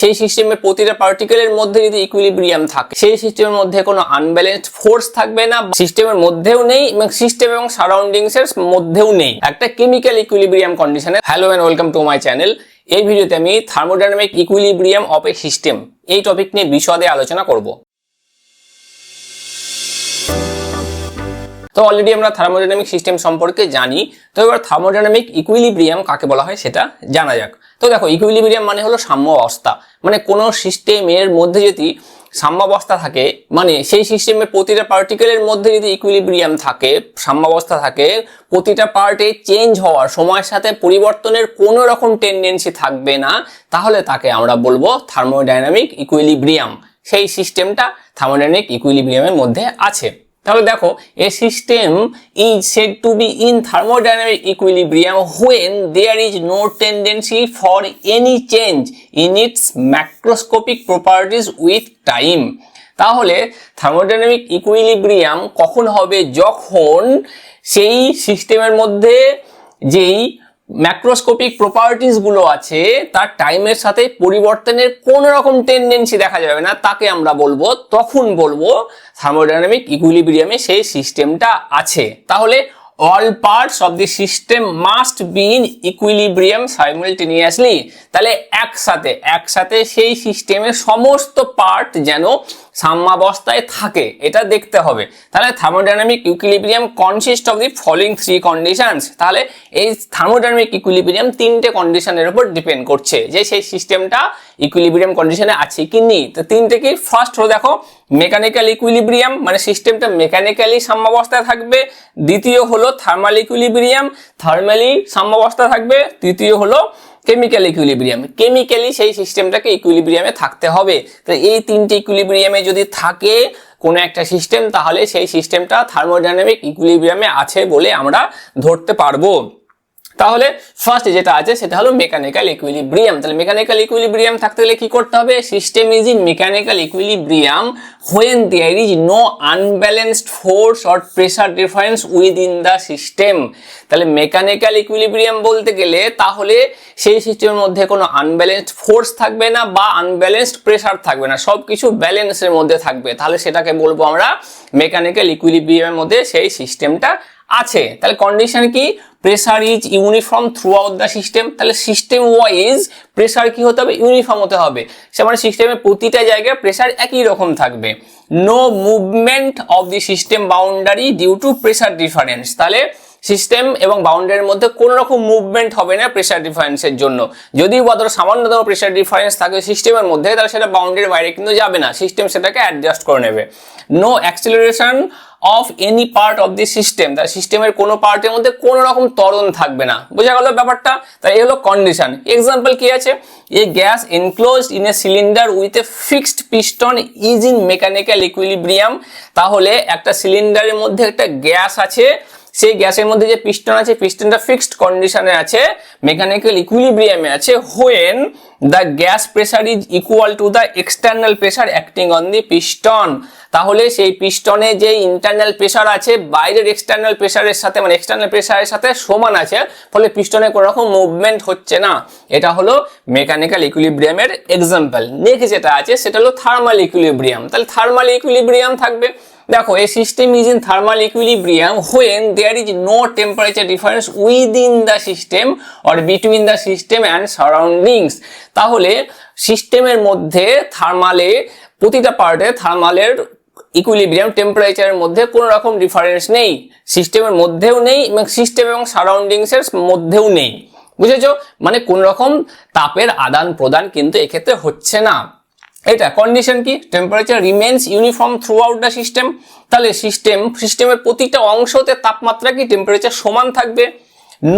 সেই সিস্টেমের প্রতিটা পার্টিকেলের মধ্যে যদি ইকুইলিব্রিয়াম থাকে, সেই সিস্টেমের মধ্যে কোনো আনব্যালেন্সড ফোর্স থাকবে না, সিস্টেমের মধ্যেও নেই এবং সিস্টেম এবং সারাউন্ডিংস এর মধ্যেও নেই, একটা কেমিক্যাল ইকুইলিব্রিয়াম কন্ডিশনে। Hello and welcome to my channel. এই ভিডিওতে আমি thermodynamic equilibrium of a system এই টপিক নিয়ে বিশদে আলোচনা করব। তো অলরেডি আমরা থার্মোডাইনামিক সিস্টেম সম্পর্কে জানি, তো এবার থার্মোডাইনামিক ইকুইলিব্রিয়াম কাকে বলা হয় সেটা জানা যাক। তো দেখো, ইকুইলিব্রিয়াম মানে হলো সাম্য অবস্থা, মানে কোনো সিস্টেমের মধ্যে যদি সাম্যাবস্থা থাকে, মানে সেই সিস্টেমের প্রতিটা পার্টিকেলের মধ্যে যদি ইকুইলিব্রিয়াম থাকে, সাম্যাবস্থা থাকে, প্রতিটা পার্টে চেঞ্জ হওয়ার, সময়ের সাথে পরিবর্তনের কোনো রকম টেন্ডেন্সি থাকবে না, তাহলে তাকে আমরা বলবো থার্মোডাইনামিক ইকুইলিব্রিয়াম। সেই সিস্টেমটা থার্মোডাইনামিক ইকুইলিব্রিয়ামের মধ্যে আছে। তাহলে দেখো, a system is said to be in thermodynamic equilibrium when there is no tendency for any change in its macroscopic properties with time। তাহলে থার্মোডাইনামিক ইকুইলিব্রিয়াম কখন হবে? যখন সেই সিস্টেমের মধ্যে যেই ম্যাক্রোস্কোপিক প্রপার্টিজ গুলো আছে তার টাইমের সাথে পরিবর্তনের কোন রকম টেন্ডেন্সি দেখা যাবে না, তাকে আমরা বলবো, তখন বলবো থার্মোডাইনামিক ইকুইলিব্রিয়ামে সেই সিস্টেমটা আছে। তাহলে all parts of the system must be in equilibrium simultaneously। তাহলে একসাথে সেই সিস্টেমের সমস্ত পার্ট যেন সাম্যাবস্থায় থাকে, এটা দেখতে হবে। তাহলে thermodynamic equilibrium consist of the following three conditions. তাহলে এই থার্মোডাইনামিক ইকুইলিব্রিয়াম তিনটে কন্ডিশনের উপর ডিপেন্ড করছে যে সেই সিস্টেমটা ইকুইলিব্রিয়াম কন্ডিশনে আছে কি নেই। তো তিনটে কি? ফার্স্ট হলো দেখো মেকানিক্যাল ইকুইলিব্রিয়াম, মানে সিস্টেমটা মেকানিক্যালি সাম্যাবস্থায় থাকবে। দ্বিতীয় হলো থার্মাল ইকুইলিব্রিয়াম, থার্মালি সাম্যাবস্থা থাকবে। তৃতীয় হলো কেমিক্যাল ইকুইলিব্রিয়াম, কেমিক্যালি সেই সিস্টেমটাকে ইকুইলিব্রিয়ামে থাকতে হবে। তো এই তিনটে ইকুইলিব্রিয়ামে যদি থাকে কোনো একটা সিস্টেম, তাহলে সেই সিস্টেমটা থার্মোডাইনামিক ইকুইলিব্রিয়ামে আছে বলে আমরা ধরতে পারবো। তাহলে ফার্স্ট যেটা আছে সেটা হলো মেকানিক্যাল ইকুইলিব্রিয়াম। তাহলে মেকানিক্যাল ইকুইলিব্রিয়াম থাকতে হলে কি করতে হবে? System is in mechanical equilibrium when there is no unbalanced force or pressure difference within the system। তাহলে মেকানিক্যাল ইকুইলিব্রিয়াম বলতে গেলে তাহলে সেই সিস্টেমের মধ্যে কোনো আনব্যালেন্সড ফোর্স থাকবে না বা আনব্যালেন্সড প্রেসার থাকবে না, সবকিছু ব্যালেন্সের মধ্যে থাকবে। তাহলে সেটাকে বলবো আমরা মেকানিক্যাল ইকুইলিব্রিয়ামের মধ্যে সেই সিস্টেমটা আছে। তাহলে কন্ডিশন কি? Pressure is uniform throughout the system. তাহলে সিস্টেম ওয়াইজ প্রেসার কি হতে হবে? ইউনিফর্ম হতে হবে। সে মানে সিস্টেমের প্রতিটা জায়গায় প্রেসার একই রকম থাকবে। No movement of the system boundary due to pressure difference. তাহলে সিস্টেম এবং বাউন্ডারির মধ্যে কোনো রকম মুভমেন্ট হবে না প্রেসার ডিফারেন্সের জন্য। যদি ধরো সামান্যতম প্রেসার ডিফারেন্স থাকে সিস্টেমের মধ্যে, তাহলে সেটা বাউন্ডারির বাইরে কিন্তু যাবে না, সিস্টেম সেটাকে অ্যাডজাস্ট করে নেবে। No acceleration of any part of the system. তার সিস্টেমের কোনো পার্টের মধ্যে কোনো রকম ত্বরণ থাকবে না। বোঝা গেল ব্যাপারটা? তাই এই হলো কন্ডিশন। এক্সাম্পল কি আছে? A gas enclosed in a cylinder with a fixed piston is in mechanical equilibrium. তাহলে একটা সিলিন্ডারের মধ্যে একটা গ্যাস আছে, সেই গ্যাসের মধ্যে যে পিস্টন আছে, পিস্টনটা ফিক্সড কন্ডিশনে আছে, মেকানিক্যাল ইকুইলিব্রিয়ামে আছে when the gas pressure is equal to the external pressure acting on the piston। তাহলে সেই পিস্টনে যে ইন্টারনাল প্রেসার আছে বাইরের এক্সটার্নাল প্রেসারের সাথে, মানে এক্সটার্নাল প্রেসারের সাথে সমান আছে, ফলে পিস্টনে কোনো রকম মুভমেন্ট হচ্ছে না। এটা হলো মেকানিক্যাল ইকুইলিব্রিয়ামের এক্সাম্পল। নেক্সট যেটা আছে সেটা হলো থার্মাল ইকুইলিব্রিয়াম। তাহলে থার্মাল ইকুইলিব্রিয়াম থাকবে, দেখো a system is in thermal equilibrium when there is no temperature difference within the system or between the system and surroundings। তাহলে সিস্টেমের মধ্যে থার্মালে প্রতিটা পার্টে থার্মালের ইকুইলিব্রিয়াম টেম্পারেচারের মধ্যে কোনো রকম ডিফারেন্স নেই, সিস্টেমের মধ্যেও নেই এবং সিস্টেম এবং সারাউন্ডিংস এর মধ্যেও নেই। বুঝেছো? মানে কোন রকম তাপের আদান প্রদান কিন্তু এক্ষেত্রে হচ্ছে না। এটা কন্ডিশন কি? Temperature remains uniform throughout the system. তাহলে সিস্টেমের প্রতিটা অংশতে তাপমাত্রা কি টেম্পারেচার সমান থাকবে।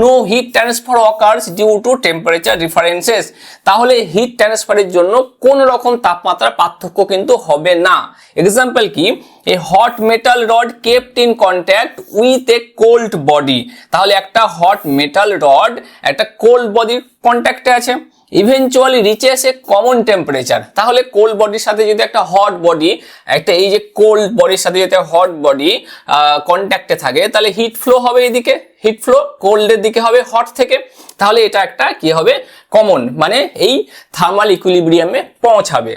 No heat transfer occurs due to temperature differences. তাহলে হিট ট্রান্সফারের জন্য কোন রকম তাপমাত্রার পার্থক্য কিন্তু হবে না। এক্সাম্পল কি? A hot metal rod kept in contact with a cold body. তাহলে একটা হট মেটাল রড একটা কোল্ড বডির কন্ট্যাক্টে আছে। Eventually reaches a common temperature. তাহলে কোল্ড বডির সাথে যদি একটা হট বডি, একটা এই যে কোল্ড বডির সাথে যদি হট বডি কন্ট্যাক্টে থাকে, তাহলে হিট ফ্লো হবে এদিকে, হিট ফ্লো কোল্ডের দিকে হবে হট থেকে, তাহলে এটা একটা কি হবে কমন, মানে এই থার্মাল ইকুইলিব্রিয়ামে পৌঁছাবে।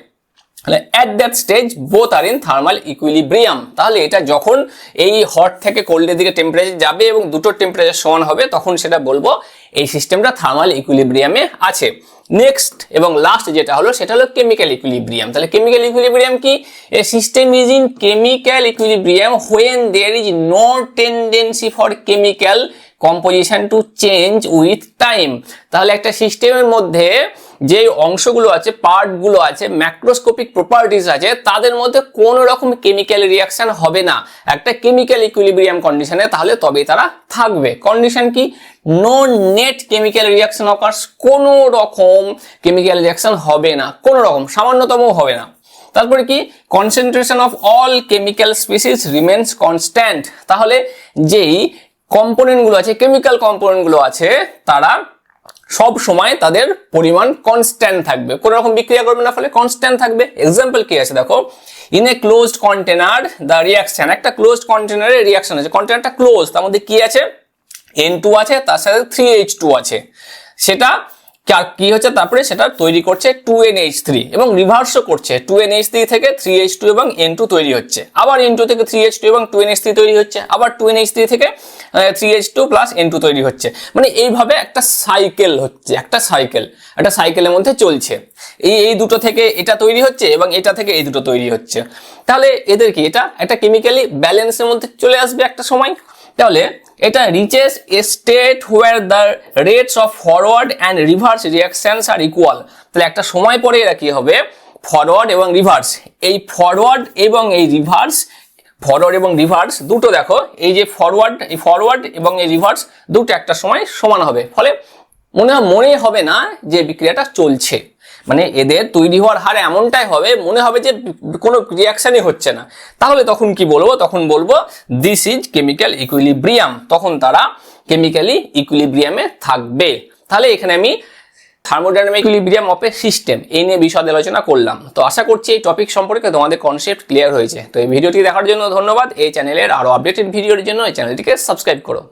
at that stage both are in thermal equilibrium। তাহলে এটা যখন এই হট থেকে কোল্ডের দিকে টেম্পারেচার যাবে এবং দুটো টেম্পারেচার সমান হবে, তখন সেটা বলবো এই সিস্টেমটা থার্মাল ইকুইলিব্রিয়ামে আছে। নেক্সট এবং লাস্ট যেটা হলো সেটা হলো কেমিক্যাল ইকুইলিব্রিয়াম। তাহলে কেমিক্যাল ইকুইলিব্রিয়াম কি? A system is in chemical equilibrium when there is no tendency for chemical composition to change with time। তাহলে একটা সিস্টেমের মধ্যে যে অংশগুলো আছে, পার্টগুলো আছে, ম্যাক্রোস্কোপিক প্রপার্টিস আছে, তাদের মধ্যে কোনো রকম কেমিক্যাল রিয়াকশন হবে না একটা কেমিক্যাল ইকুইলিব্রিয়াম কন্ডিশনে, তাহলে তবেই তারা থাকবে। কন্ডিশন কি? No net chemical reaction occurs, কোনো রকম কেমিক্যাল রিয়াকশন হবে না, কোনো রকম সামান্যতমও হবে না। তারপরে কি? Concentration of all chemical species remains constant. তাহলে যেই কম্পোনেন্টগুলো আছে, কেমিক্যাল কম্পোনেন্টগুলো আছে, তারা সব সময় তাদের পরিমাণ কনস্ট্যান্ট থাকবে, কোনো রকম বিক্রিয়া করবে না, ফলে কনস্ট্যান্ট থাকবে। এক্সাম্পল কি আছে দেখো, in a closed container the reaction, একটা ক্লোজড কন্টেনারে রিয়াকশন আছে, কন্টেনারটা ক্লোজ, তার মধ্যে কি আছে? N2 আছে, তার সাথে 3H2 আছে, সেটা কি হচ্ছে তারপরে সেটা তৈরি করছে 2NH3 এবং রিভার্সও করছে, 2NH3 থেকে 3H2 এবং N2 তৈরি হচ্ছে, আবার N2 থেকে 3H2 এবং 2NH3 তৈরি হচ্ছে, আবার 2NH3 থেকে 3H2 প্লাস N2 তৈরি হচ্ছে। মানে এইভাবে একটা সাইকেল হচ্ছে, একটা সাইকেলের মধ্যে চলছে। এই দুটো থেকে এটা তৈরি হচ্ছে এবং এটা থেকে এই দুটো তৈরি হচ্ছে। তাহলে এদের কি? এটা একটা কেমিক্যালি ব্যালেন্সের মধ্যে চলে আসবে একটা সময়। তাহলে এটা reaches a state where the rates of forward and reverse reactions are equal. তাহলে একটা সময় পরে এরা কি হবে? ফরওয়ার্ড এবং রিভার্স, এই ফরওয়ার্ড এবং এই রিভার্স, ফরওয়ার্ড এবং রিভার্স দুটো দেখো, এই যে ফরওয়ার্ড এবং এই রিভার্স দুটো একটা সময় সমান হবে, ফলে মনে হবে না যে বিক্রিয়াটা চলছে, মানে এদের তৈরি হওয়ার হার এমনটাই হবে, মনে হবে যে কোনো রিয়াকশনই হচ্ছে না। তাহলে তখন কি বলবো? তখন বলবো দিস ইজ কেমিক্যাল ইকুইলিব্রিয়াম, তখন তারা কেমিক্যালি ইকুইলিব্রিয়ামে থাকবে। তাহলে এখানে আমি thermodynamic equilibrium of a system এই নিয়ে বিশদ আলোচনা করলাম। তো আশা করছি এই টপিক সম্পর্কে তোমাদের কনসেপ্ট ক্লিয়ার হয়েছে। তো এই ভিডিওটি দেখার জন্য ধন্যবাদ। এই চ্যানেলের আরো আপডেটেড ভিডিওর জন্য এই চ্যানেলটিকে সাবস্ক্রাইব করো।